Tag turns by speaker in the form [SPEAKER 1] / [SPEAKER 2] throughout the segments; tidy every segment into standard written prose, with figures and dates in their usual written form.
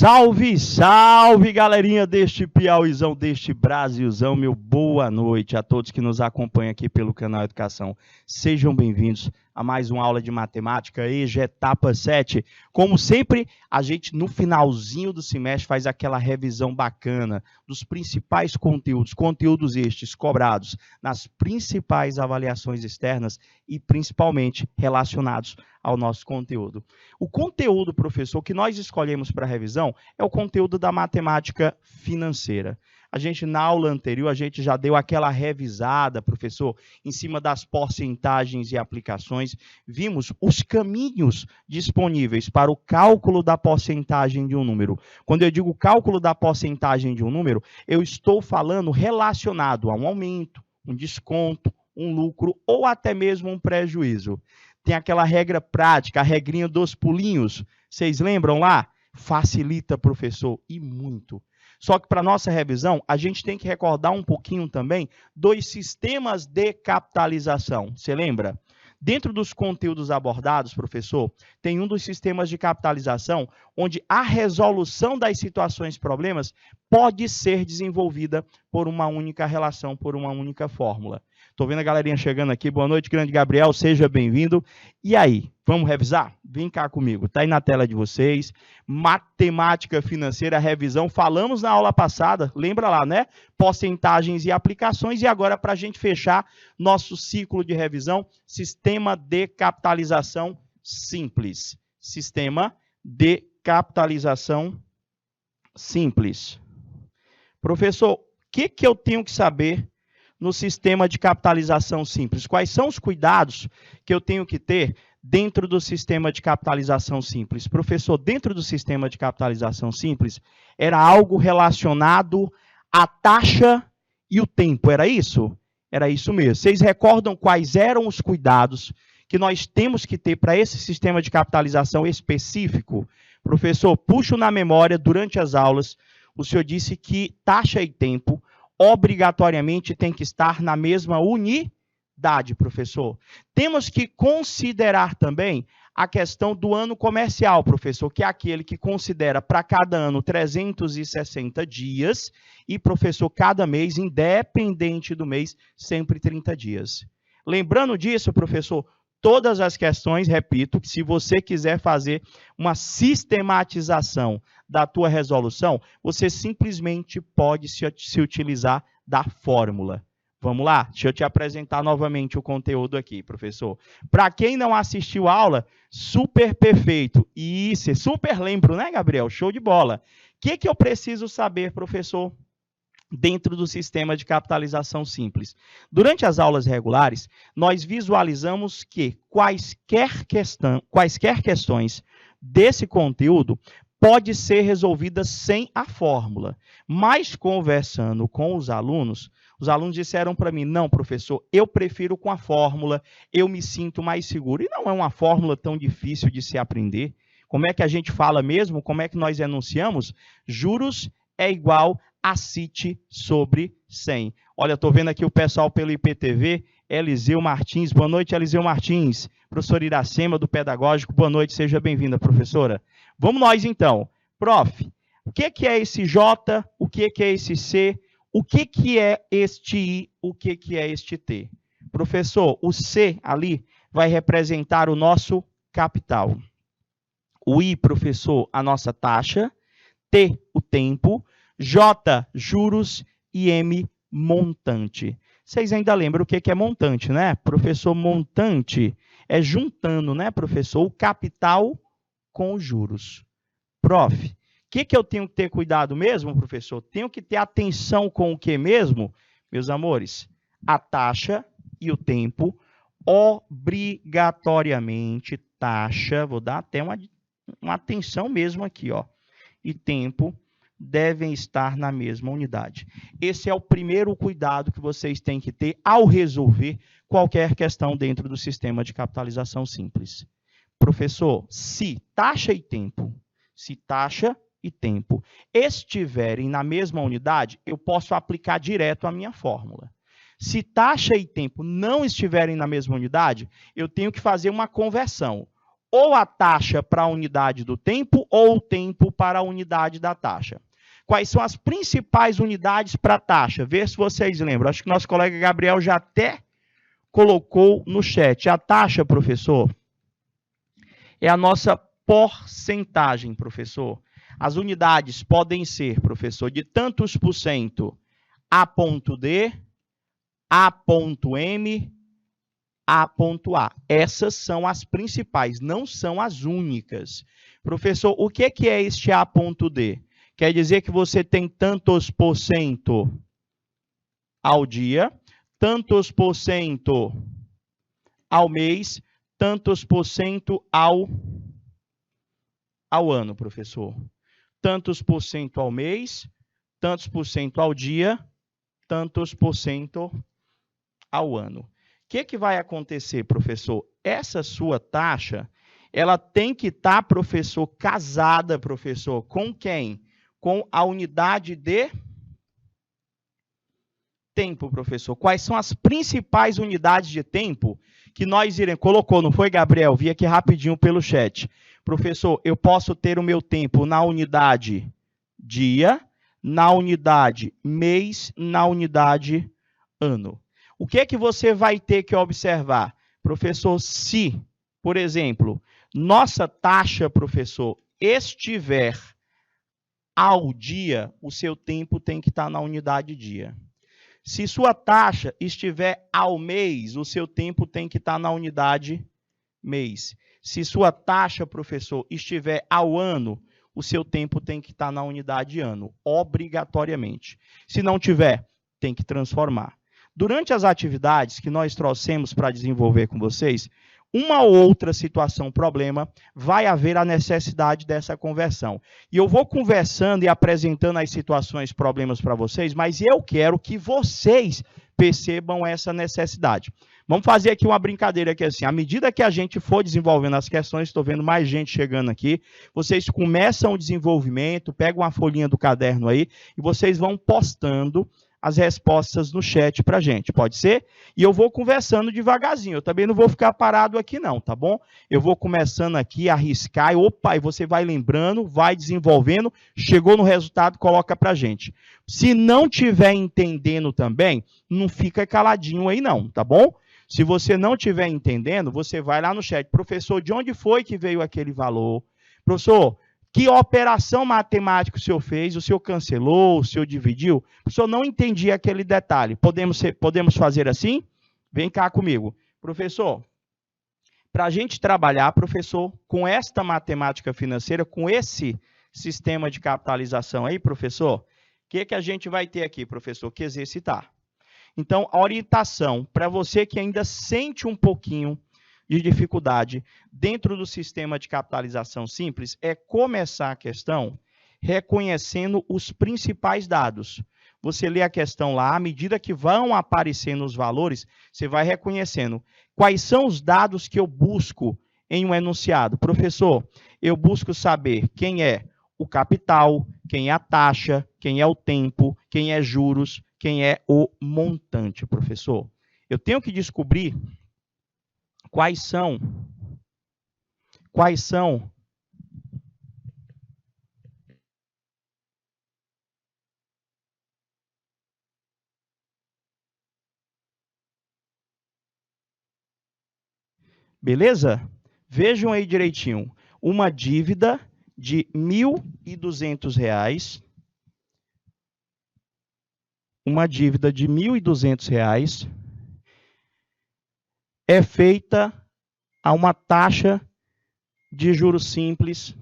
[SPEAKER 1] Salve, salve, galerinha deste Piauizão, deste Brasilzão, meu boa noite a todos que nos acompanham aqui pelo canal Educação. Sejam bem-vindos a mais uma aula de matemática, EJA etapa 7. Como sempre, a gente no finalzinho do semestre faz aquela revisão bacana dos principais conteúdos estes cobrados nas principais avaliações externas e principalmente relacionados ao nosso conteúdo. O conteúdo, professor, que nós escolhemos para revisão é o conteúdo da matemática financeira. A gente, na aula anterior, a gente já deu aquela revisada, professor, em cima das porcentagens e aplicações. Vimos os caminhos disponíveis para o cálculo da porcentagem de um número. Quando eu digo cálculo da porcentagem de um número, eu estou falando relacionado a um aumento, um desconto, um lucro ou até mesmo um prejuízo. Tem aquela regra prática, a regrinha dos pulinhos. Vocês lembram lá? Facilita, professor, e muito. Só que para nossa revisão, a gente tem que recordar um pouquinho também dos sistemas de capitalização. Você lembra? Dentro dos conteúdos abordados, professor, tem um dos sistemas de capitalização onde a resolução das situações problemas pode ser desenvolvida por uma única relação, por uma única fórmula. Estou vendo a galerinha chegando aqui. Boa noite, grande Gabriel. Seja bem-vindo. E aí, vamos revisar? Vem cá comigo. Está aí na tela de vocês. Matemática financeira, revisão. Falamos na aula passada, lembra lá, né? Porcentagens e aplicações. E agora, para a gente fechar nosso ciclo de revisão, sistema de capitalização simples. Sistema de capitalização simples. Professor, o que eu tenho que saber no sistema de capitalização simples? Quais são os cuidados que eu tenho que ter dentro do sistema de capitalização simples? Professor, dentro do sistema de capitalização simples, era algo relacionado à taxa e o tempo, era isso? Era isso mesmo. Vocês recordam quais eram os cuidados que nós temos que ter para esse sistema de capitalização específico? Professor, puxo na memória, durante as aulas, o senhor disse que taxa e tempo obrigatoriamente tem que estar na mesma unidade, professor. Temos que considerar também a questão do ano comercial, professor, que é aquele que considera para cada ano 360 dias e, professor, cada mês, independente do mês, sempre 30 dias. Lembrando disso, professor, todas as questões, repito, que se você quiser fazer uma sistematização da tua resolução, você simplesmente pode se utilizar da fórmula. Vamos lá? Deixa eu te apresentar novamente o conteúdo aqui, professor. Para quem não assistiu a aula, super perfeito. Isso, super lembro, né, Gabriel? Show de bola. O que eu preciso saber, professor, dentro do sistema de capitalização simples? Durante as aulas regulares, nós visualizamos que quaisquer questões desse conteúdo pode ser resolvida sem a fórmula. Mas conversando com os alunos disseram para mim: não, professor, eu prefiro com a fórmula, eu me sinto mais seguro. E não é uma fórmula tão difícil de se aprender. Como é que a gente fala mesmo? Como é que nós enunciamos? Juros é igual a CIT sobre 100. Olha, estou vendo aqui o pessoal pelo IPTV, Eliseu Martins. Boa noite, Eliseu Martins. Professor Iracema, do Pedagógico. Boa noite, seja bem-vinda, professora. Vamos nós, então. Prof, o que é esse J? O que é esse C? O que é este I? O que é este T? Professor, o C ali vai representar o nosso capital. O I, professor, a nossa taxa. T, o tempo. J, juros. E M, montante. Vocês ainda lembram o que é montante, né? Professor, montante é juntando, né, professor, o capital com os juros. Prof, o que eu tenho que ter cuidado mesmo, professor? Tenho que ter atenção com o que mesmo, meus amores? A taxa e o tempo, obrigatoriamente, taxa, vou dar até uma atenção mesmo aqui, ó, e tempo devem estar na mesma unidade. Esse é o primeiro cuidado que vocês têm que ter ao resolver qualquer questão dentro do sistema de capitalização simples. Professor, se taxa e tempo estiverem na mesma unidade, eu posso aplicar direto a minha fórmula. Se taxa e tempo não estiverem na mesma unidade, eu tenho que fazer uma conversão. ou a taxa para a unidade do tempo ou o tempo para a unidade da taxa. Quais são as principais unidades para a taxa? Vê se vocês lembram. Acho que nosso colega Gabriel já até colocou no chat. A taxa, professor, é a nossa porcentagem, professor. As unidades podem ser, professor, de tantos por cento A ponto D, A ponto M, A ponto A. Essas são as principais, não são as únicas. Professor, o que é este A ponto D? Quer dizer que você tem tantos por cento ao dia, tantos por cento ao mês, tantos por cento ao ano, professor. Tantos por cento ao mês, tantos por cento ao dia, tantos por cento ao ano. O que vai acontecer, professor? Essa sua taxa, ela tem que estar, professor, casada, professor, com quem? Com a unidade de tempo, professor. Quais são as principais unidades de tempo que nós iremos... Colocou, não foi, Gabriel? Vi aqui rapidinho pelo chat. Professor, eu posso ter o meu tempo na unidade dia, na unidade mês, na unidade ano. O que é que você vai ter que observar? Professor, se, por exemplo, nossa taxa, professor, estiver ao dia, o seu tempo tem que estar na unidade dia. Se sua taxa estiver ao mês, o seu tempo tem que estar na unidade mês. Se sua taxa, professor, estiver ao ano, o seu tempo tem que estar na unidade ano, obrigatoriamente. Se não tiver, tem que transformar. Durante as atividades que nós trouxemos para desenvolver com vocês, uma ou outra situação, problema, vai haver a necessidade dessa conversão. E eu vou conversando e apresentando as situações, problemas para vocês, mas eu quero que vocês percebam essa necessidade. Vamos fazer aqui uma brincadeira aqui assim, à medida que a gente for desenvolvendo as questões, estou vendo mais gente chegando aqui, vocês começam o desenvolvimento, pegam uma folhinha do caderno aí, e vocês vão postando as respostas no chat para a gente, pode ser? E eu vou conversando devagarzinho, eu também não vou ficar parado aqui não, tá bom? Eu vou começando aqui a arriscar, e você vai lembrando, vai desenvolvendo, chegou no resultado, coloca para a gente. Se não tiver entendendo também, não fica caladinho aí não, tá bom? Se você não estiver entendendo, você vai lá no chat, professor, de onde foi que veio aquele valor? Professor, que operação matemática o senhor fez? O senhor cancelou? O senhor dividiu? O senhor não entendia aquele detalhe. Podemos fazer assim? Vem cá comigo. Professor, para a gente trabalhar, professor, com esta matemática financeira, com esse sistema de capitalização aí, professor, o que a gente vai ter aqui, professor? Que exercitar. Então, a orientação para você que ainda sente um pouquinho de dificuldade dentro do sistema de capitalização simples é começar a questão reconhecendo os principais dados. Você lê a questão lá, à medida que vão aparecendo os valores, você vai reconhecendo quais são os dados que eu busco em um enunciado. Professor, eu busco saber quem é o capital, quem é a taxa, quem é o tempo, quem é juros, quem é o montante, professor. Eu tenho que descobrir quais são beleza? Vejam aí direitinho. Uma dívida de R$ 1.200. Uma dívida de R$ 1.200 é feita a uma taxa de juros simples,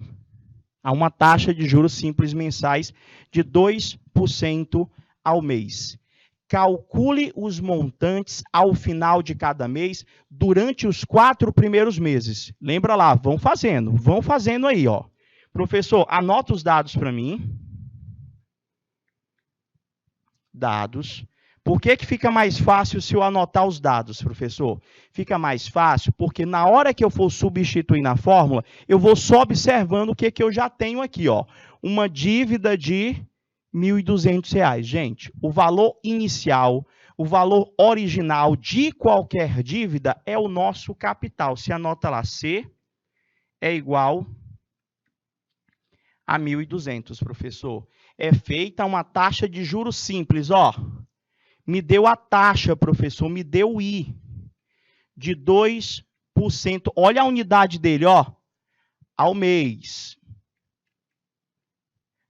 [SPEAKER 1] mensais de 2% ao mês. Calcule os montantes ao final de cada mês durante os 4 primeiros meses. Lembra lá, vão fazendo aí, ó. Professor, anota os dados para mim. Dados. Por que fica mais fácil se eu anotar os dados, professor? Fica mais fácil porque na hora que eu for substituir na fórmula, eu vou só observando o que eu já tenho aqui, ó. Uma dívida de R$ 1.200. Gente, o valor inicial, o valor original de qualquer dívida é o nosso capital. Se anota lá C, é igual a 1.200, professor. É feita uma taxa de juros simples, ó. Me deu a taxa, professor, me deu o I de 2%. Olha a unidade dele, ó, ao mês.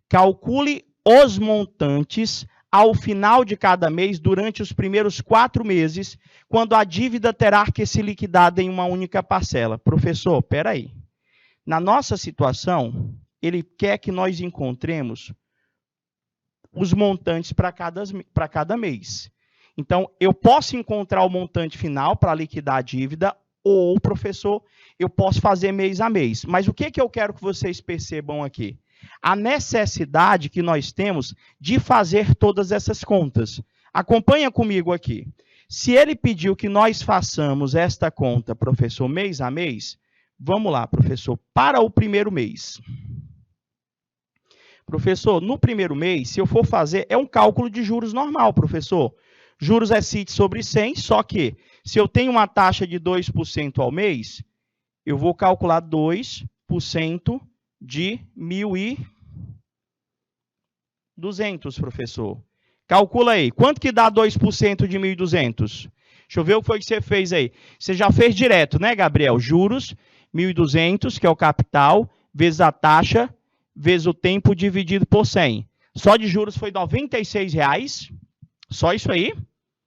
[SPEAKER 1] Calcule os montantes ao final de cada mês, durante os primeiros 4 meses, quando a dívida terá que ser liquidada em uma única parcela. Professor, espera aí. Na nossa situação, ele quer que nós encontremos os montantes para cada mês. Então, eu posso encontrar o montante final para liquidar a dívida, ou, professor, eu posso fazer mês a mês. Mas o que eu quero que vocês percebam aqui? A necessidade que nós temos de fazer todas essas contas. Acompanha comigo aqui. Se ele pediu que nós façamos esta conta, professor, mês a mês, vamos lá, professor, para o primeiro mês. Professor, no primeiro mês, se eu for fazer, é um cálculo de juros normal, professor. Juros é CIT sobre 100, só que se eu tenho uma taxa de 2% ao mês, eu vou calcular 2% de 1.200, professor. Calcula aí. Quanto que dá 2% de 1.200? Deixa eu ver o que foi que você fez aí. Você já fez direto, né, Gabriel? Juros, 1.200, que é o capital, vezes a taxa, vezes o tempo dividido por 100. Só de juros foi R$ 96,00. Só isso aí?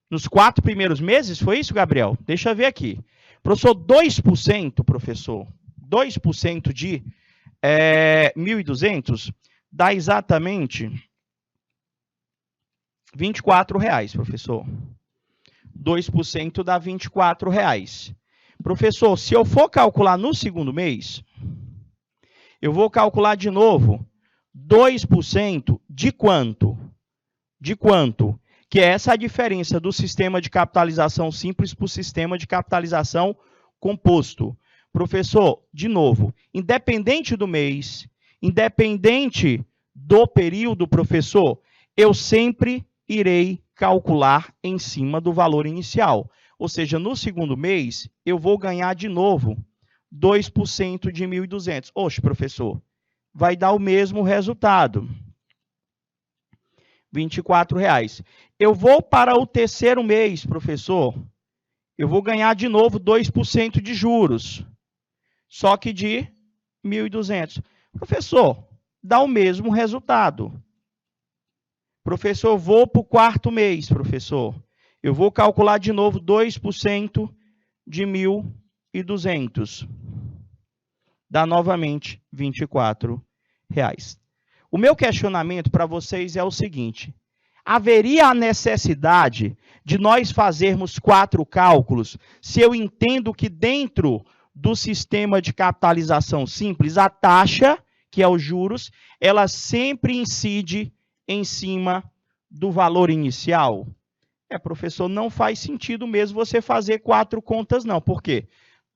[SPEAKER 1] Nos 4 primeiros meses? Foi isso, Gabriel? Deixa eu ver aqui. Professor, 2%, professor. 2% de 1.200 dá exatamente R$ 24,00, professor. 2% dá R$ 24,00. Professor, se eu for calcular no segundo mês, eu vou calcular de novo 2% de quanto? De quanto? Que é essa a diferença do sistema de capitalização simples para o sistema de capitalização composto. Professor, de novo, independente do mês, independente do período, professor, eu sempre irei calcular em cima do valor inicial. Ou seja, no segundo mês, eu vou ganhar de novo 2% de 1.200. Oxe, professor, vai dar o mesmo resultado. R$ 24,00. Eu vou para o terceiro mês, professor. Eu vou ganhar de novo 2% de juros. Só que de 1.200. Professor, dá o mesmo resultado. Professor, eu vou para o quarto mês, professor. Eu vou calcular de novo 2% de 1.200. Dá novamente R$ 24,00. O meu questionamento para vocês é o seguinte: haveria a necessidade de nós fazermos 4 cálculos se eu entendo que dentro do sistema de capitalização simples, a taxa, que é os juros, ela sempre incide em cima do valor inicial? Professor, não faz sentido mesmo você fazer 4 contas, não. Por quê?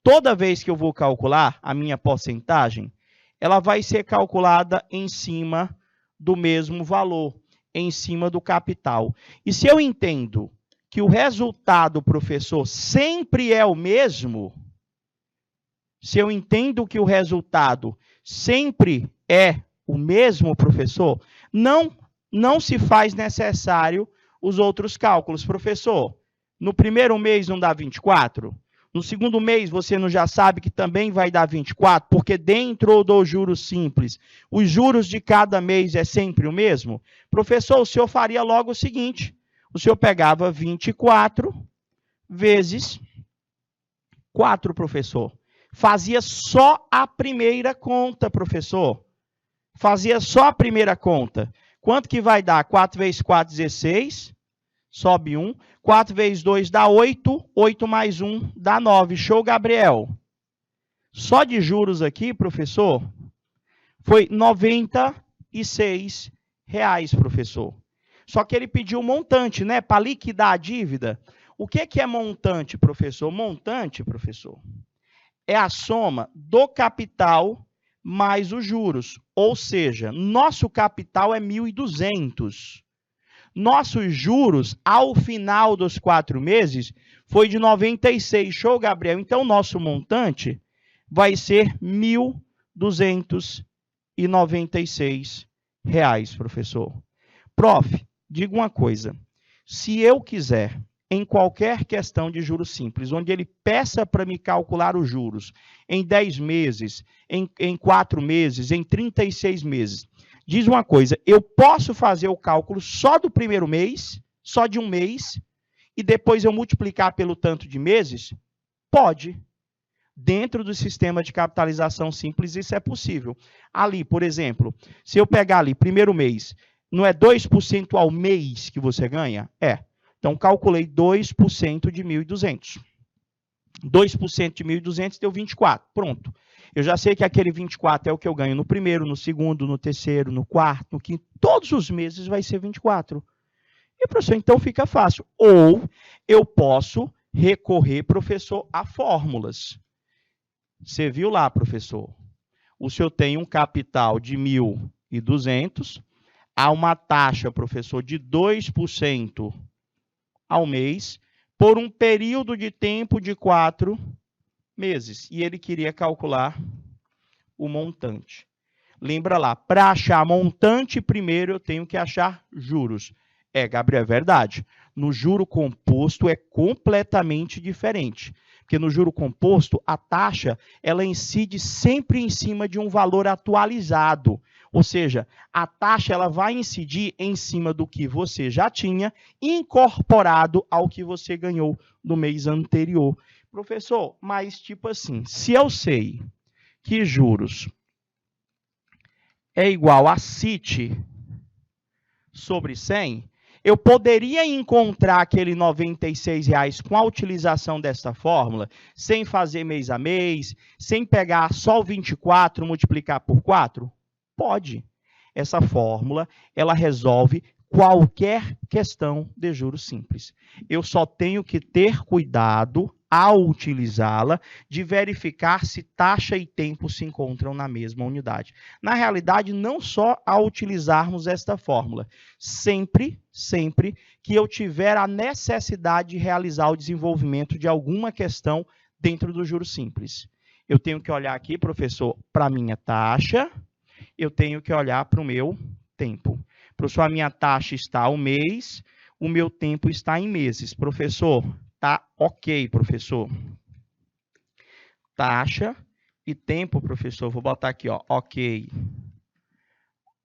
[SPEAKER 1] Toda vez que eu vou calcular a minha porcentagem, ela vai ser calculada em cima do mesmo valor, em cima do capital. E se eu entendo que o resultado, professor, sempre é o mesmo, se eu entendo que o resultado sempre é o mesmo, professor, não se faz necessário os outros cálculos. Professor, no primeiro mês não dá 24? No segundo mês, você não já sabe que também vai dar 24, porque dentro do juros simples, os juros de cada mês é sempre o mesmo? Professor, o senhor faria logo o seguinte: o senhor pegava 24 vezes 4, professor. Fazia só a primeira conta, professor. Fazia só a primeira conta. Quanto que vai dar? 4 vezes 4, 16. Sobe 1. 4 vezes 2 dá 8. 8 mais 1 dá 9. Show, Gabriel? Só de juros aqui, professor, foi R$ 96,00, professor. Só que ele pediu um montante, né? Para liquidar a dívida. O que é montante, professor? Montante, professor, é a soma do capital mais os juros. Ou seja, nosso capital é 1.200. Nossos juros, ao final dos 4 meses, foi de 96. Show, Gabriel? Então, nosso montante vai ser R$ 1.296, professor. Prof, diga uma coisa. Se eu quiser, em qualquer questão de juros simples, onde ele peça para me calcular os juros em 10 meses, em 4 meses, em 36 meses, diz uma coisa, eu posso fazer o cálculo só do primeiro mês, só de um mês, e depois eu multiplicar pelo tanto de meses? Pode. Dentro do sistema de capitalização simples, isso é possível. Ali, por exemplo, se eu pegar ali, primeiro mês, não é 2% ao mês que você ganha? É. Então, calculei 2% de 1.200. 2% de 1.200 deu 24. Pronto. Eu já sei que aquele 24 é o que eu ganho no primeiro, no segundo, no terceiro, no quarto, no quinto. Todos os meses vai ser 24. E, professor, então fica fácil. Ou eu posso recorrer, professor, a fórmulas. Você viu lá, professor? O senhor tem um capital de 1.200, há uma taxa, professor, de 2% ao mês, por um período de tempo de 4 meses. E ele queria calcular o montante. Lembra lá, para achar montante, primeiro eu tenho que achar juros. Gabriel, é verdade. No juro composto é completamente diferente. Porque no juro composto, a taxa ela incide sempre em cima de um valor atualizado. Ou seja, a taxa ela vai incidir em cima do que você já tinha, incorporado ao que você ganhou no mês anterior. Professor, mas tipo assim, se eu sei que juros é igual a CIT sobre 100, eu poderia encontrar aquele R$ 96 com a utilização dessa fórmula, sem fazer mês a mês, sem pegar só o 24 multiplicar por 4? Pode. Essa fórmula, ela resolve qualquer questão de juros simples. Eu só tenho que ter cuidado ao utilizá-la, de verificar se taxa e tempo se encontram na mesma unidade. Na realidade, não só ao utilizarmos esta fórmula, sempre que eu tiver a necessidade de realizar o desenvolvimento de alguma questão dentro do juros simples. Eu tenho que olhar aqui, professor, para a minha taxa, eu tenho que olhar para o meu tempo. Professor, a minha taxa está ao mês, o meu tempo está em meses. Professor, tá ok, professor. Taxa e tempo, professor. Vou botar aqui, ó, ok.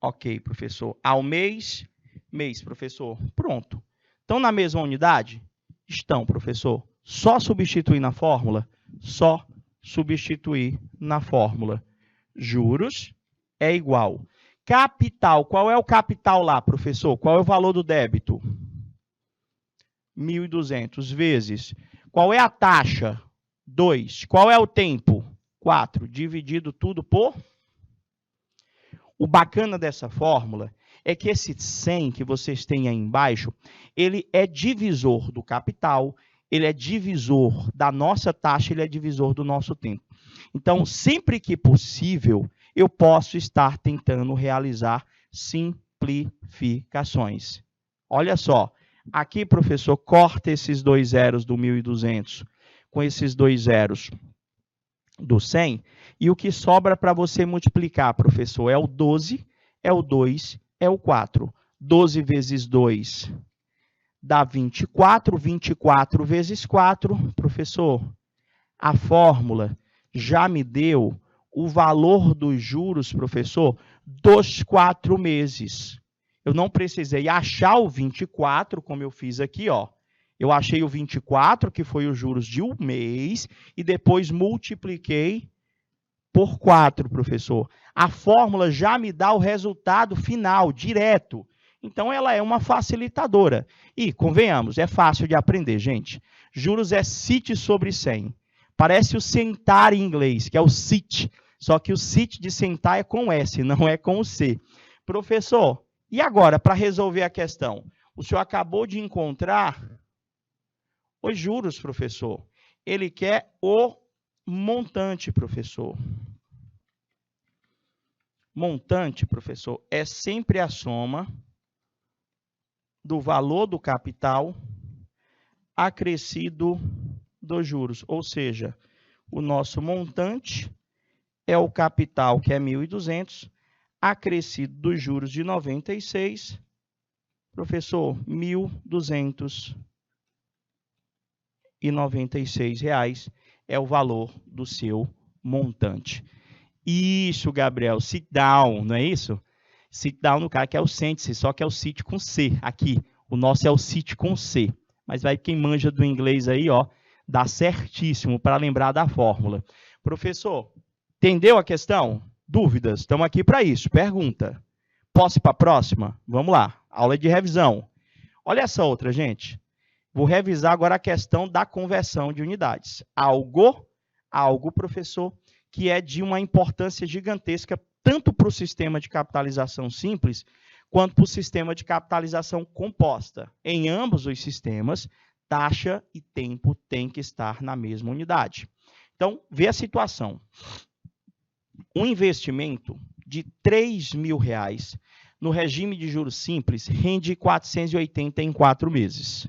[SPEAKER 1] Ok, professor. Ao mês, professor. Pronto. Estão na mesma unidade? Estão, professor. Só substituir na fórmula? Só substituir na fórmula. Juros é igual. Capital. Qual é o capital lá, professor? Qual é o valor do débito? 1.200 vezes. Qual é a taxa? 2. Qual é o tempo? 4. Dividido tudo por... O bacana dessa fórmula é que esse 100 que vocês têm aí embaixo, ele é divisor do capital, ele é divisor da nossa taxa, ele é divisor do nosso tempo. Então, sempre que possível, eu posso estar tentando realizar simplificações. Olha só. Aqui, professor, corta esses 2 zeros do 1.200 com esses 2 zeros do 100, e o que sobra para você multiplicar, professor, é o 12, é o 2, é o 4. 12 vezes 2 dá 24, 24 vezes 4, professor, a fórmula já me deu o valor dos juros, professor, dos 4 meses. Eu não precisei achar o 24, como eu fiz aqui, ó. Eu achei o 24, que foi os juros de um mês, e depois multipliquei por 4, professor. A fórmula já me dá o resultado final, direto. Então, ela é uma facilitadora. E, convenhamos, é fácil de aprender, gente. Juros é CIT sobre 100. Parece o sentar em inglês, que é o sit. Só que o sit de sentar é com S, não é com o C. Professor... E agora, para resolver a questão? O senhor acabou de encontrar os juros, professor. Ele quer o montante, professor. Montante, professor, é sempre a soma do valor do capital acrescido dos juros. Ou seja, o nosso montante é o capital, que é 1.200, acrescido dos juros de 96. Professor, R$ 1.296 é o valor do seu montante. Isso, Gabriel, sit down, não é isso? Sit down no cara que é o sente-se, só que é o sit com C aqui. O nosso é o sit com C. Mas vai quem manja do inglês aí, ó, dá certíssimo para lembrar da fórmula. Professor, entendeu a questão? Dúvidas? Estamos aqui para isso. Pergunta. Posso ir para a próxima? Vamos lá. Aula de revisão. Olha essa outra, gente. Vou revisar agora a questão da conversão de unidades. Algo, professor, que é de uma importância gigantesca, tanto para o sistema de capitalização simples, quanto para o sistema de capitalização composta. Em ambos os sistemas, taxa e tempo têm que estar na mesma unidade. Então, vê a situação. Um investimento de R$ 3.000 no regime de juros simples rende 480 em 4 meses.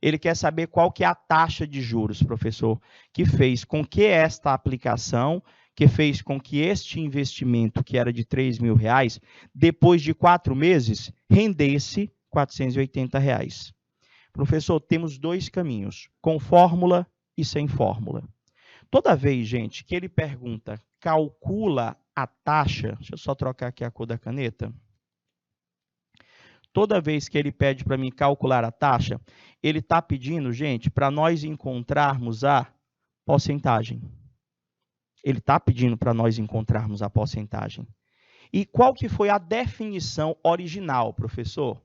[SPEAKER 1] Ele quer saber qual que é a taxa de juros, professor, que fez com que esta aplicação, que fez com que este investimento, que era de R$ 3.000, depois de 4 meses, rendesse R$ 480. Professor, temos 2 caminhos, com fórmula e sem fórmula. Toda vez, gente, que ele pergunta, calcula a taxa, deixa eu só trocar aqui a cor da caneta. Toda vez que ele pede para mim calcular a taxa, ele está pedindo, gente, para nós encontrarmos a porcentagem. Ele está pedindo para nós encontrarmos a porcentagem. E qual que foi a definição original, professor?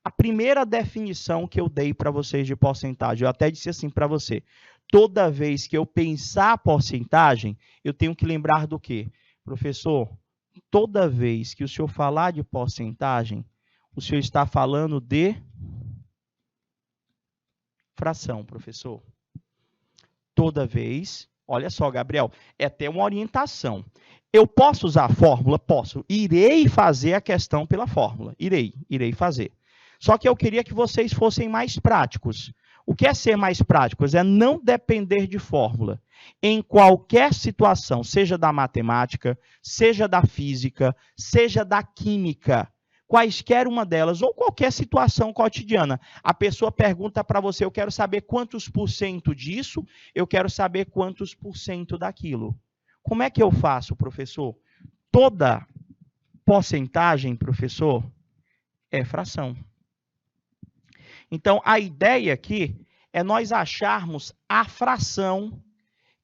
[SPEAKER 1] A primeira definição que eu dei para vocês de porcentagem, eu até disse assim para você, toda vez que eu pensar a porcentagem, eu tenho que lembrar do quê? Professor, toda vez que o senhor falar de porcentagem, o senhor está falando de fração, professor. Toda vez, olha só, Gabriel, é até uma orientação. Eu posso usar a fórmula? Posso. Irei fazer a questão pela fórmula. Irei fazer. Só que eu queria que vocês fossem mais práticos. O que é ser mais práticos? É não depender de fórmula. Em qualquer situação, seja da matemática, seja da física, seja da química, quaisquer uma delas, ou qualquer situação cotidiana. A pessoa pergunta para você, eu quero saber quantos por cento disso, eu quero saber quantos por cento daquilo. Como é que eu faço, professor? Toda porcentagem, professor, é fração. Então, a ideia aqui é nós acharmos a fração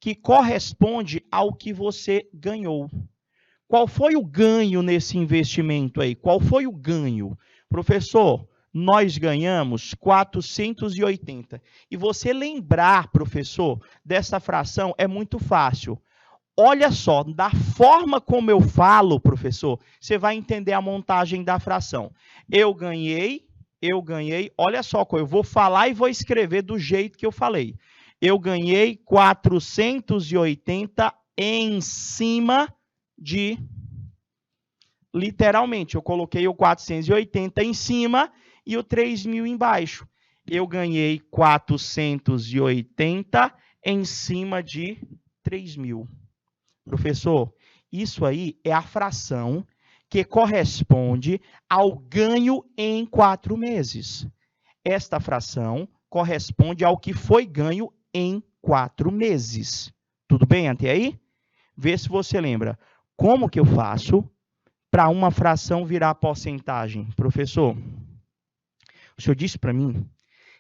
[SPEAKER 1] que corresponde ao que você ganhou. Qual foi o ganho nesse investimento aí? Qual foi o ganho? Professor, nós ganhamos 480. E você lembrar, professor, dessa fração é muito fácil. Olha só, da forma como eu falo, professor, você vai entender a montagem da fração. Eu ganhei, olha só, eu vou falar e vou escrever do jeito que eu falei. Eu ganhei 480 em cima de, literalmente, eu coloquei o 480 em cima e o 3.000 embaixo. Eu ganhei 480 em cima de 3.000. Professor, isso aí é a fração que corresponde ao ganho em 4 meses. Esta fração corresponde ao que foi ganho em 4 meses. Tudo bem até aí? Vê se você lembra. Como que eu faço para uma fração virar porcentagem? Professor, o senhor disse para mim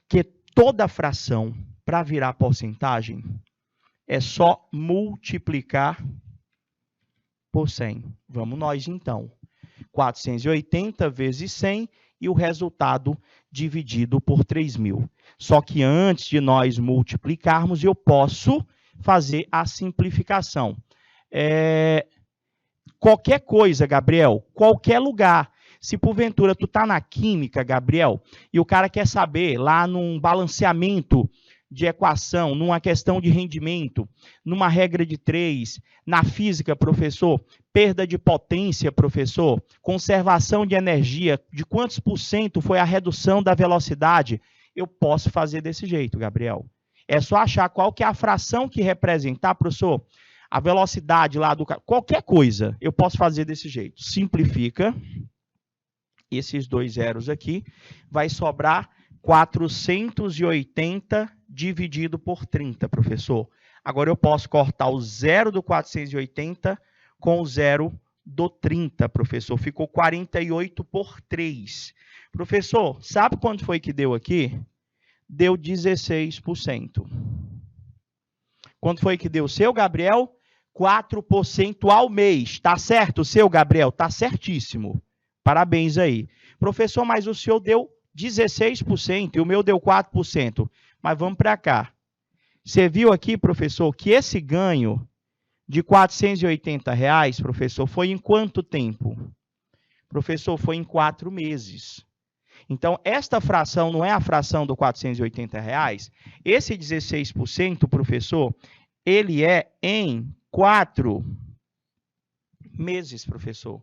[SPEAKER 1] que toda fração para virar porcentagem é só multiplicar por 100. Vamos nós então. 480 vezes 100 e o resultado dividido por 3.000. Só que antes de nós multiplicarmos, eu posso fazer a simplificação. Qualquer coisa, Gabriel, qualquer lugar. Se porventura tu tá na química, Gabriel, e o cara quer saber lá num balanceamento de equação, numa questão de rendimento, numa regra de 3, na física, professor, perda de potência, professor, conservação de energia, de quantos por cento foi a redução da velocidade, eu posso fazer desse jeito, Gabriel. É só achar qual que é a fração que representar, professor. A velocidade lá do carro, qualquer coisa, eu posso fazer desse jeito. Simplifica esses dois zeros aqui, vai sobrar 480 dividido por 30, professor. Agora eu posso cortar o zero do 480 com o zero do 30, professor. Ficou 48 por 3. Professor, sabe quanto foi que deu aqui? Deu 16%. Quanto foi que deu o seu, Gabriel? 4% ao mês. Tá certo, seu, Gabriel? Tá certíssimo. Parabéns aí. Professor, mas o senhor deu 16% e o meu deu 4%. Mas vamos para cá. Você viu aqui, professor, que esse ganho de R$ 480, professor, foi em quanto tempo? Professor, foi em 4 meses. Então, esta fração não é a fração do R$ 480. Esse 16%, professor, ele é em 4 meses, professor.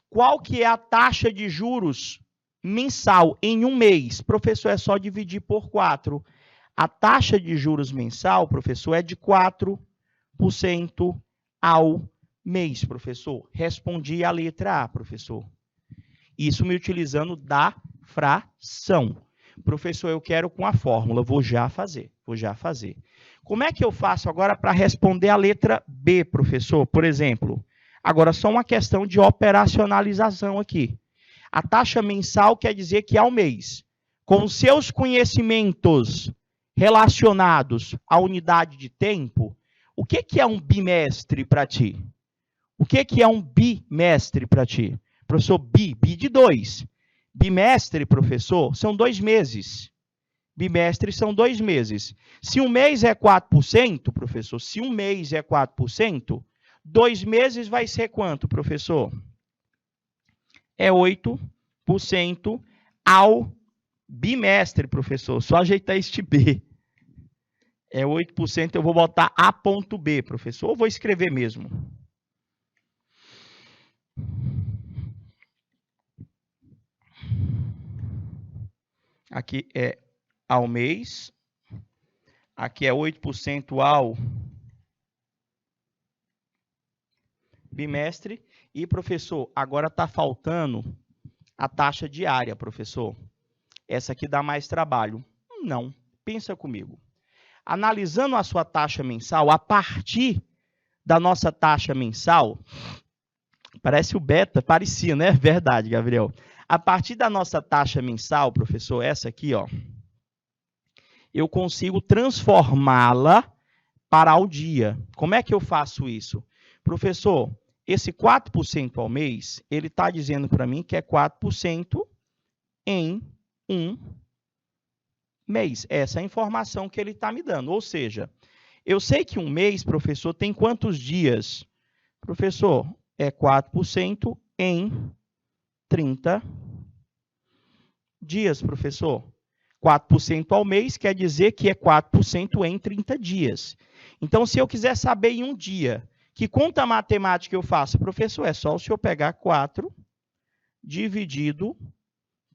[SPEAKER 1] Qual que é a taxa de juros mensal em um mês? Professor, é só dividir por 4. A taxa de juros mensal, professor, é de 4% ao mês, professor. Respondi a letra A, professor. Isso me utilizando da fração. Professor, eu quero com a fórmula. Vou já fazer. Como é que eu faço agora para responder a letra B, professor? Por exemplo, agora só uma questão de operacionalização aqui. A taxa mensal quer dizer que ao mês, com os seus conhecimentos relacionados à unidade de tempo, o que é um bimestre para ti? O que é um bimestre para ti? Professor, bi de 2. Bimestre, professor, são 2 meses. Bimestre são 2 meses. Se um mês é 4%, professor, 2 meses vai ser quanto, professor? É 8% ao bimestre, professor. Só ajeitar este B. É 8%, eu vou botar A.B, professor. Ou vou escrever mesmo. Aqui é ao mês. Aqui é 8% ao bimestre. E, professor, agora está faltando a taxa diária, professor. Essa aqui dá mais trabalho. Não, pensa comigo. Analisando a sua taxa mensal, a partir da nossa taxa mensal, parece o beta, parecia, né? Verdade, Gabriel. A partir da nossa taxa mensal, professor, essa aqui, ó, eu consigo transformá-la para ao dia. Como é que eu faço isso? Professor, esse 4% ao mês, ele está dizendo para mim que é 4% em um mês. Essa é a informação que ele está me dando. Ou seja, eu sei que um mês, professor, tem quantos dias? Professor, é 4% em 30 dias, professor. 4% ao mês quer dizer que é 4% em 30 dias. Então, se eu quiser saber em um dia, que conta matemática eu faço? Professor, é só o senhor pegar 4 dividido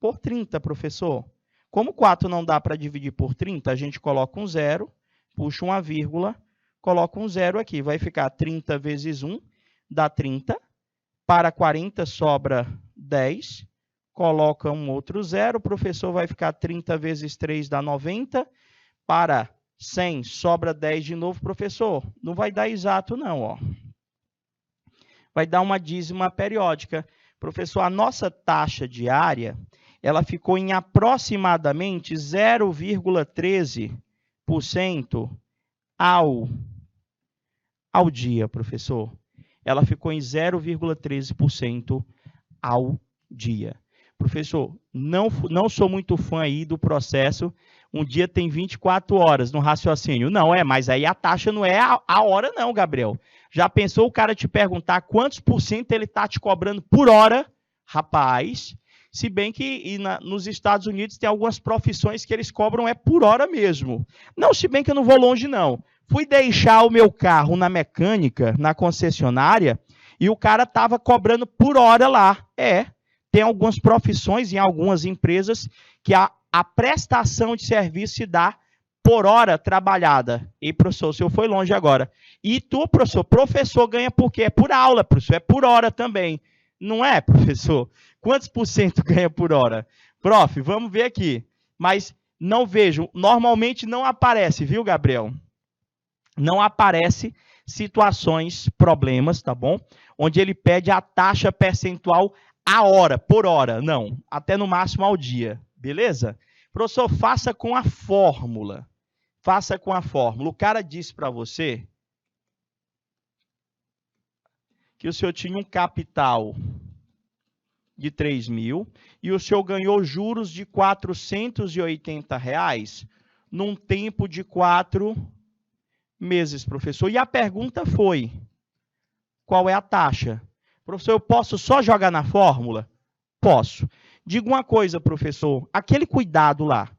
[SPEAKER 1] por 30, professor. Como 4 não dá para dividir por 30, a gente coloca um zero, puxa uma vírgula, coloca um zero aqui. Vai ficar 30 vezes 1, dá 30. Para 40 sobra 10. Coloca um outro zero. O professor vai ficar 30 vezes 3 dá 90. Para 100 sobra 10 de novo. Professor, não vai dar exato não, ó. Vai dar uma dízima periódica. Professor, a nossa taxa diária, ela ficou em aproximadamente 0,13% ao dia, professor. Ela ficou em 0,13% ao dia. Professor, não sou muito fã aí do processo, um dia tem 24 horas no raciocínio. Não, mas aí a taxa não é a hora não, Gabriel. Já pensou o cara te perguntar quantos por cento ele está te cobrando por hora? Rapaz, se bem que nos Estados Unidos tem algumas profissões que eles cobram por hora mesmo. Não, se bem que eu não vou longe não. Fui deixar o meu carro na mecânica, na concessionária, e o cara estava cobrando por hora lá. Tem algumas profissões em algumas empresas que a prestação de serviço se dá por hora trabalhada. E, professor, o senhor foi longe agora. E tu, professor ganha por quê? É por aula, professor, é por hora também. Não é, professor? Quantos por cento ganha por hora? Prof, vamos ver aqui. Mas não vejo, normalmente não aparece, viu, Gabriel? Não aparece situações, problemas, tá bom? Onde ele pede a taxa percentual a hora, por hora. Não, até no máximo ao dia, beleza? Professor, faça com a fórmula. Faça com a fórmula. O cara disse para você que o senhor tinha um capital de 3 mil e o senhor ganhou juros de R$480 num tempo de 4 meses, professor. E a pergunta foi, qual é a taxa? Professor, eu posso só jogar na fórmula? Posso. Diga uma coisa, professor, aquele cuidado lá,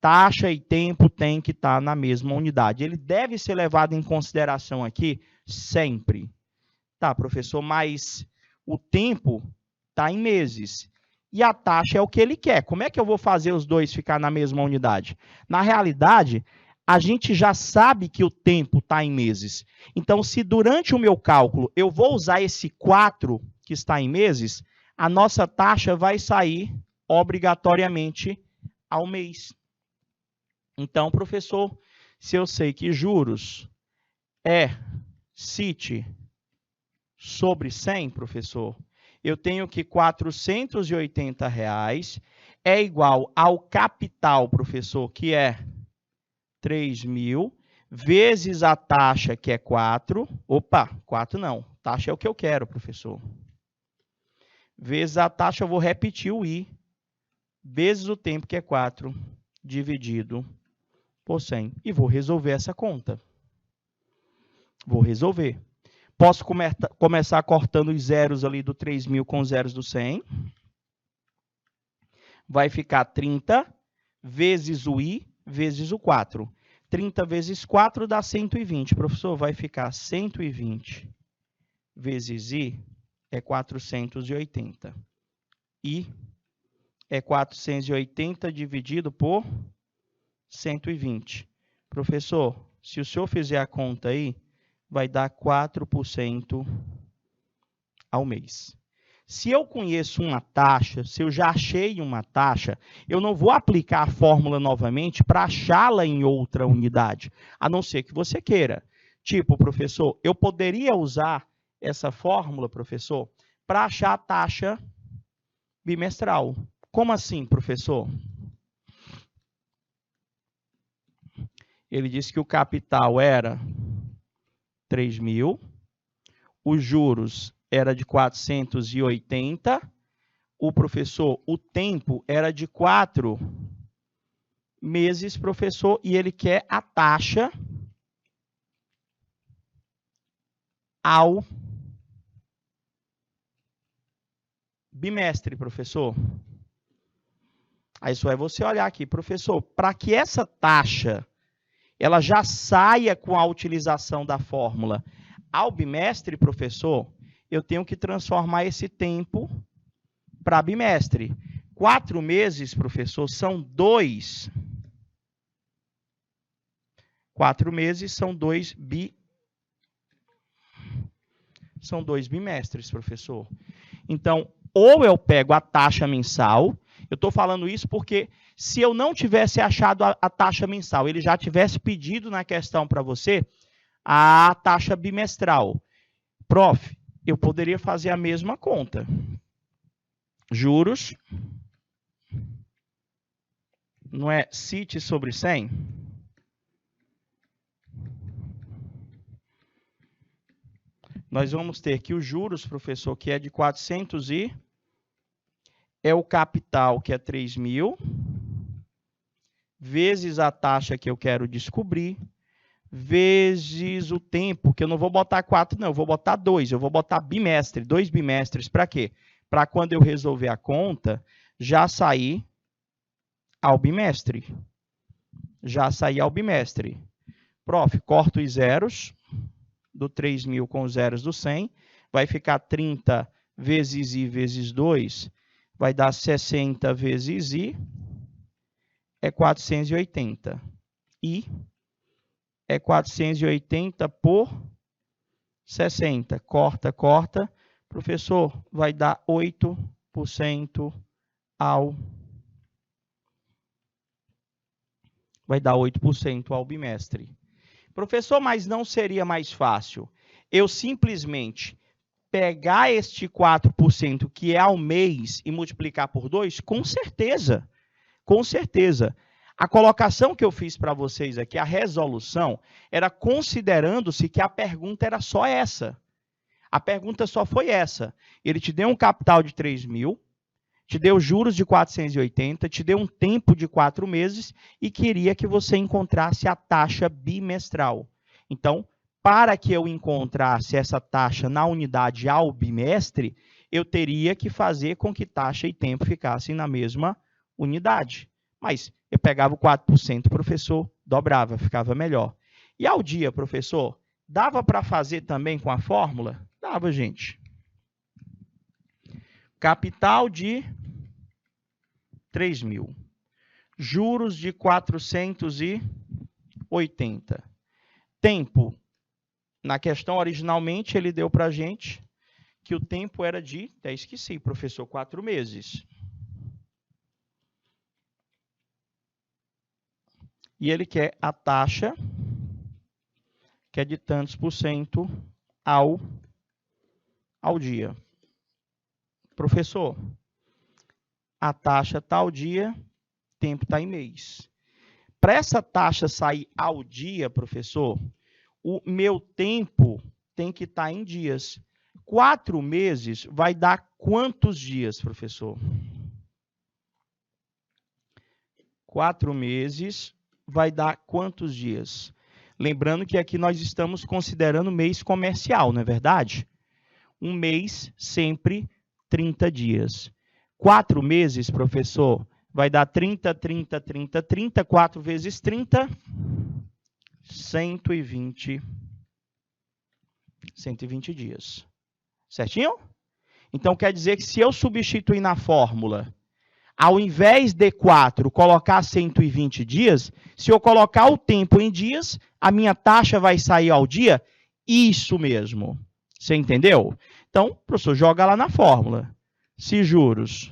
[SPEAKER 1] taxa e tempo tem que estar na mesma unidade. Ele deve ser levado em consideração aqui sempre. Tá, professor, mas o tempo está em meses. E a taxa é o que ele quer. Como é que eu vou fazer os dois ficar na mesma unidade? Na realidade, a gente já sabe que o tempo está em meses. Então, se durante o meu cálculo eu vou usar esse 4 que está em meses, a nossa taxa vai sair obrigatoriamente ao mês. Então, professor, se eu sei que juros é CIT sobre 100, professor, eu tenho que R$480 é igual ao capital, professor, que é 3 mil, vezes a taxa, que é 4. Opa, 4 não. Taxa é o que eu quero, professor. Vezes a taxa, eu vou repetir o I. Vezes o tempo, que é 4, dividido por 100. E vou resolver essa conta. Vou resolver. Posso começar cortando os zeros ali do 3 mil com os zeros do 100. Vai ficar 30 vezes o I vezes o 4. 30 vezes 4 dá 120. Professor, vai ficar 120 vezes I é 480. I é 480 dividido por 120. Professor, se o senhor fizer a conta aí, vai dar 4% ao mês. Se eu conheço uma taxa, se eu já achei uma taxa, eu não vou aplicar a fórmula novamente para achá-la em outra unidade, a não ser que você queira. Tipo, professor, eu poderia usar essa fórmula, professor, para achar a taxa bimestral. Como assim, professor? Ele disse que o capital era 3 mil, os juros era de 480, o tempo era de 4 meses, professor, e ele quer a taxa ao bimestre, professor. Aí só é você olhar aqui, professor, para que essa taxa ela já saia com a utilização da fórmula ao bimestre, professor, eu tenho que transformar esse tempo para bimestre. 4 meses, professor, são 2. 4 meses são 2 bimestres, professor. Então, ou eu pego a taxa mensal, eu estou falando isso porque se eu não tivesse achado a taxa mensal, ele já tivesse pedido na questão para você a taxa bimestral. Prof, eu poderia fazer a mesma conta. Juros, não é CIT sobre 100? Nós vamos ter que os juros, professor, que é de 400 e é o capital, que é 3 mil, vezes a taxa que eu quero descobrir, vezes o tempo, que eu não vou botar 4, não, eu vou botar 2, eu vou botar bimestre, 2 bimestres, para quê? Para quando eu resolver a conta, já sair ao bimestre. Já sair ao bimestre. Prof, corta os zeros do 3 mil com os zeros do 100, vai ficar 30 vezes I vezes 2, vai dar 60 vezes I, é 480. I é 480 por 60. Corta, corta. Professor, vai dar 8% ao... Vai dar 8% ao bimestre. Professor, mas não seria mais fácil eu simplesmente pegar este 4% que é ao mês e multiplicar por 2? Com certeza. Com certeza. A colocação que eu fiz para vocês aqui, a resolução, era considerando-se que a pergunta era só essa. A pergunta só foi essa. Ele te deu um capital de 3.000, te deu juros de 480, te deu um tempo de 4 meses e queria que você encontrasse a taxa bimestral. Então, para que eu encontrasse essa taxa na unidade ao bimestre, eu teria que fazer com que taxa e tempo ficassem na mesma unidade. Mas eu pegava o 4%, professor, dobrava, ficava melhor. E ao dia, professor, dava para fazer também com a fórmula? Dava, gente. Capital de 3.000. Juros de 480. Tempo. Na questão, originalmente, ele deu para a gente que o tempo era de, até esqueci, professor, 4 meses. E ele quer a taxa, que é de tantos por cento ao dia. Professor, a taxa está ao dia, tempo está em mês. Para essa taxa sair ao dia, professor, o meu tempo tem que estar em dias. 4 meses vai dar quantos dias, professor? 4 meses vai dar quantos dias? Lembrando que aqui nós estamos considerando mês comercial, não é verdade? Um mês sempre 30 dias. 4 meses, professor, vai dar 30, 30, 30, 30. 4 vezes 30, 120 dias. Certinho? Então, quer dizer que se eu substituir na fórmula, ao invés de 4, colocar 120 dias, se eu colocar o tempo em dias, a minha taxa vai sair ao dia? Isso mesmo. Você entendeu? Então, professor, joga lá na fórmula. Se juros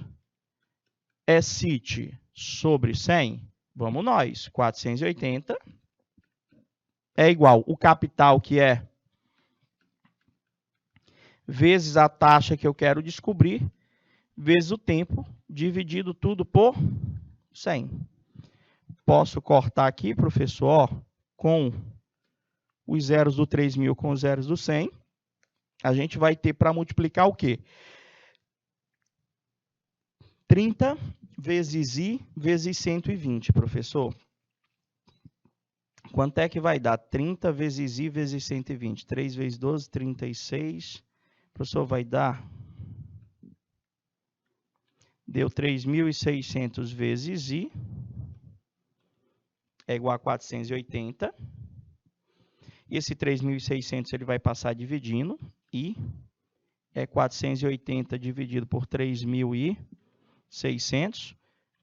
[SPEAKER 1] é CIT sobre 100, vamos nós, 480 é igual o capital, que é vezes a taxa que eu quero descobrir, vezes o tempo, dividido tudo por 100. Posso cortar aqui, professor, ó, com os zeros do 3.000 com os zeros do 100. A gente vai ter para multiplicar o quê? 30 vezes I vezes 120, professor. Quanto é que vai dar? 30 vezes I vezes 120. 3 vezes 12, 36. Professor, vai dar... Deu 3.600 vezes I. É igual a 480. E esse 3.600 ele vai passar dividindo. I é 480 dividido por 3.600.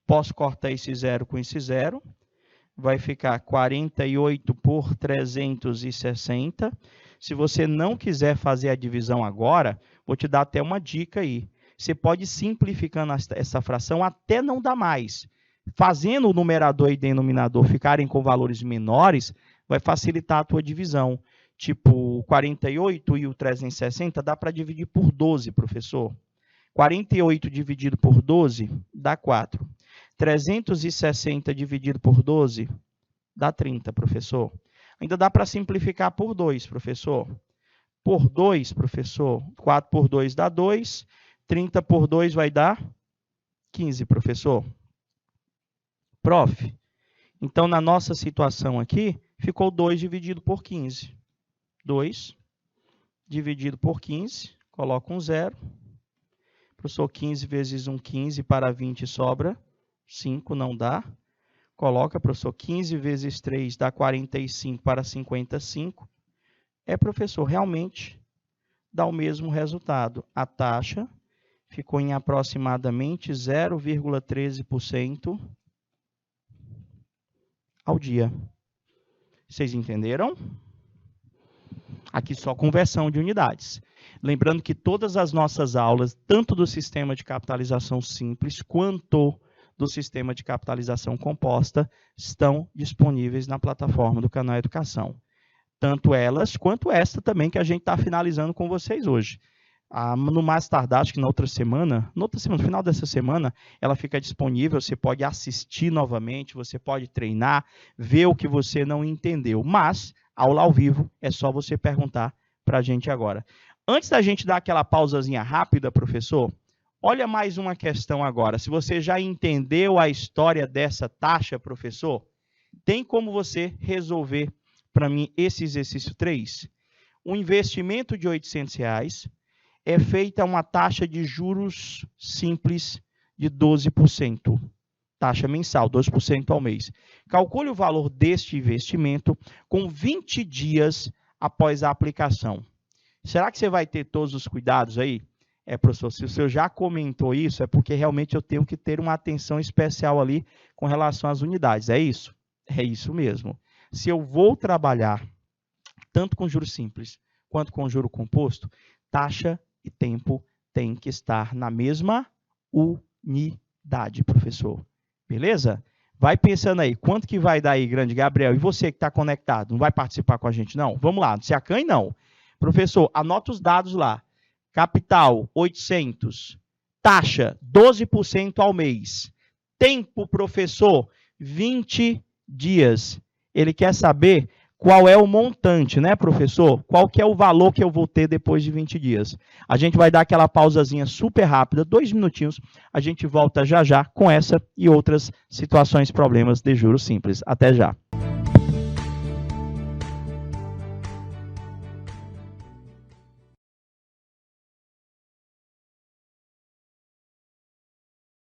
[SPEAKER 1] Posso cortar esse zero com esse zero. Vai ficar 48 por 360. Se você não quiser fazer a divisão agora, vou te dar até uma dica aí. Você pode ir simplificando essa fração até não dar mais. Fazendo o numerador e denominador ficarem com valores menores, vai facilitar a tua divisão. Tipo, 48 e o 360 dá para dividir por 12, professor. 48 dividido por 12 dá 4. 360 dividido por 12 dá 30, professor. Ainda dá para simplificar por 2, professor. Por 2, professor, 4 por 2 dá 2. 30 por 2 vai dar 15, professor. Prof, então na nossa situação aqui, ficou 2 dividido por 15. 2 dividido por 15, coloca um zero. Professor, 15 vezes 1, 15, para 20 sobra 5, não dá. Coloca, professor, 15 vezes 3 dá 45 para 55. Professor, realmente dá o mesmo resultado. A taxa ficou em aproximadamente 0,13% ao dia. Vocês entenderam? Aqui só conversão de unidades. Lembrando que todas as nossas aulas, tanto do sistema de capitalização simples quanto do sistema de capitalização composta, estão disponíveis na plataforma do Canal Educação. Tanto elas quanto esta também que a gente está finalizando com vocês hoje. No mais tardar, acho que na semana, no final dessa semana, ela fica disponível, você pode assistir novamente, você pode treinar, ver o que você não entendeu. Mas, aula ao vivo, é só você perguntar para a gente agora. Antes da gente dar aquela pausazinha rápida, professor, olha mais uma questão agora. Se você já entendeu a história dessa taxa, professor, tem como você resolver para mim esse exercício 3? Um investimento de R$ 800 é feita uma taxa de juros simples de 12%. Taxa mensal, 12% ao mês. Calcule o valor deste investimento com 20 dias após a aplicação. Será que você vai ter todos os cuidados aí? Professor, se o senhor já comentou isso, é porque realmente eu tenho que ter uma atenção especial ali com relação às unidades. É isso? É isso mesmo. Se eu vou trabalhar tanto com juros simples quanto com juro composto, taxa e tempo tem que estar na mesma unidade, professor. Beleza? Vai pensando aí, quanto que vai dar aí, grande Gabriel? E você que está conectado, não vai participar com a gente, não? Vamos lá, não se acanhe, não. Professor, anota os dados lá. Capital, 800. Taxa, 12% ao mês. Tempo, professor, 20 dias. Ele quer saber qual é o montante, né, professor? Qual que é o valor que eu vou ter depois de 20 dias? A gente vai dar aquela pausazinha super rápida, 2 minutinhos. A gente volta já já com essa e outras situações, problemas de juros simples. Até já.